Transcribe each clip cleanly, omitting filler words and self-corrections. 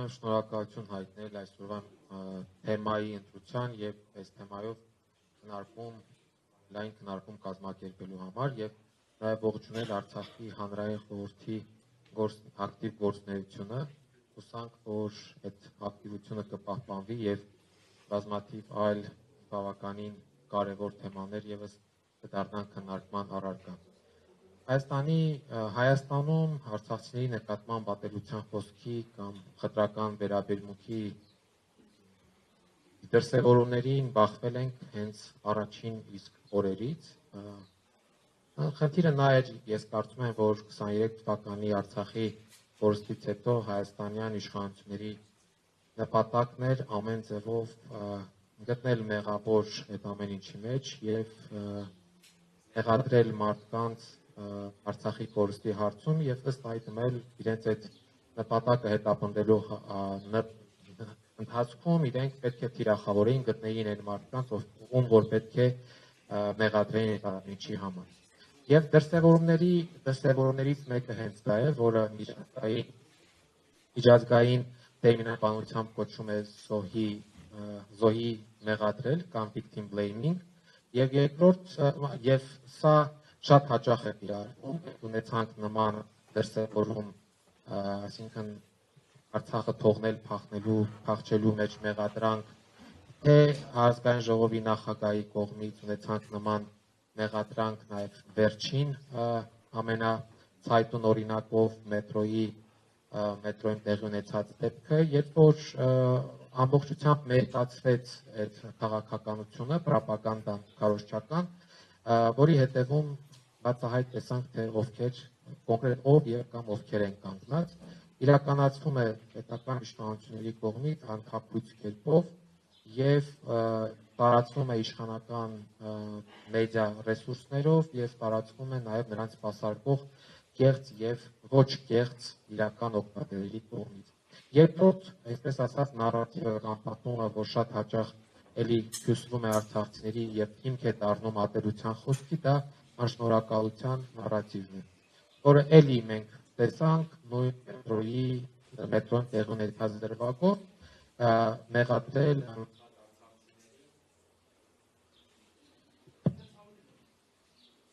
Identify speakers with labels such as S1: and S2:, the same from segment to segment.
S1: եմ շնորհակալություն հայտնել այսօրվա թեմայի ընտրության եւ այս թեմայով լայն քննարկում կազմակերպելու համար եւ նաեւ ողջունել Արցախի հանրային խորհրդի ակտիվ գործունեությունը, հուսանք, որ այդ ակտիվությունը կպահպանվի եւ բազմաթիվ այլ բավականին կարևոր թեմաներ եւս կդառնան քննարկման առարկա։ Հայաստանում արցախցիների նկատմամբ ատելության խոսքի կամ խտրական վերաբերմունքի դրսևորումներին բախվել ենք հենց առաջին իսկ օրերից։ Խնդիրը նա էր, ես կարծում եմ, որ 23 թվականի Արցախի կորստից հետո հայաստանյան իշխանությունների նպատակն էր ամեն ձևով գտնել մեղավոր այդ ամեն ինչի մեջ եւ մեղադրել մարդկանց Արցախի կորստի հարցում եւ ըստ այդմ էլ իրենց այդ նպատակը հետապնդելու ընթացքում իրենք պետք է թիրախավորեին, գտնեին այն մարդկանց, ում որ պետք է մեղադրեին այդ ամեն ինչի համար։ Եվ դրսևորումներից մեկը հենց դա է, որը միջազգային տերմինաբանությամբ կոչվում է զոհի մեղադրել կամ victim blaming, եւ երկրորդ եւ սա շատ հաճախ է իրարվում, ունեցանք նման դրսևորում, այսինքն Արցախը թողնել փախչելու մեջ մեղադրանք, թե ազգային ժողովի նախագահի կողմից ունեցանք նման մեղադրանք նաեւ վերջին ամենացայտուն օրինակով մետրոյին տեղի ունեցած դեպքը, երբ որ ամբողջությամբ մերկացվեց այդ քաղաքականությունը, պրոպագանդան քարոզչական, որի հետևում բացահայտ տեսանք, թե կոնկրետ ով եւ կամ ովքեր են կանգնած, իրականացվում է պետական իշխանությունների կողմից անթափույց կերպով եւ տարածվում է իշխանական մեդիա ռեսուրսներով եւ տարածվում է նաեւ նրանց սպասարկող կեղծ եւ ոչ կեղծ իրական օգտատերերի կողմից։ Երկրորդ, այսպես ասած, նարատիվը կամ պատմումը, որ շատ հաճախ էլի հյուսվում է արցախցիների եւ հիմք է դառնում ատելության խոսքի, դա անշնորհակալության նարատիվն է, որը էլի մենք տեսանք նույն մետրոյին տեղի ունեցած դրվագով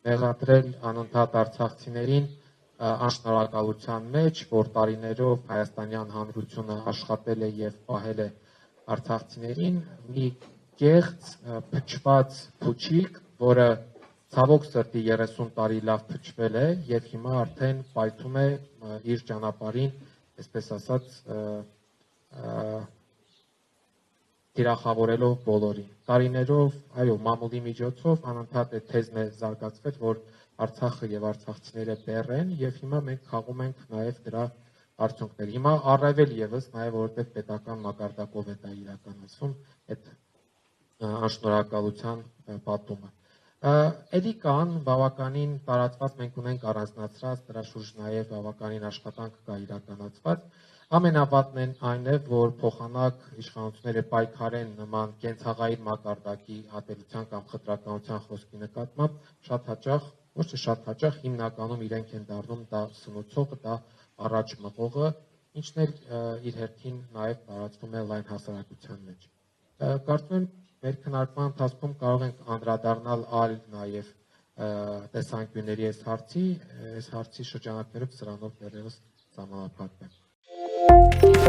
S1: մեղադրել անընդհատ արցախցիներին անշնորհակալության մեջ, որ տարիներով հայաստանյան հանրությունը աշխատել է եւ պահել է արցախցիներին, մի կեղծ փչված փուչիկ, որը ցավոք սրտի 30 տարի լավ փչվել է եւ հիմա արդեն պայթում է իր ճանապարհին, այսպես ասած, թիրախավորելով բոլորին։ Տարիներով, այո, մամուլի միջոցով անընդհատ այդ թեզն է զարգացվել, որ Արցախը եւ արցախցիները բեռ են եւ հիմա մենք խաղում ենք նաեւ դրա արդյունքները։ Հիմա առավել եւս նաեւ որովհետեւ պետական մակարդակով է դա իրականացվում, այդ անշնորհակալության պատումը։ Էլի կան բավականին տարածված, մենք ունենք առանձնացրած, դրա շուրջ նաեւ բավականին աշխատանք կա իրականացված։ Ամենավատն այն է, որ փոխանակ իշխանությունները պայքարեն նման կենցաղային մակարդակի ատելության կամ խտրականության խոսքի նկատմամբ, շատ հաճախ, ոչ թե շատ հաճախ, հիմնականում իրենք են դառնում դա սնուցողը, դա առաջ մղողը, ինչն էլ իր հերթին նաեւ տարածվում է լայն հասարակության մեջ։ Կարծում եմ մեր քննարկման ընթացքում կարող ենք անդրադառնալ այլ նաեւ տեսանկյունների այս հարցի շրջանակներով սրանով դեռևս սահմանափակվենք։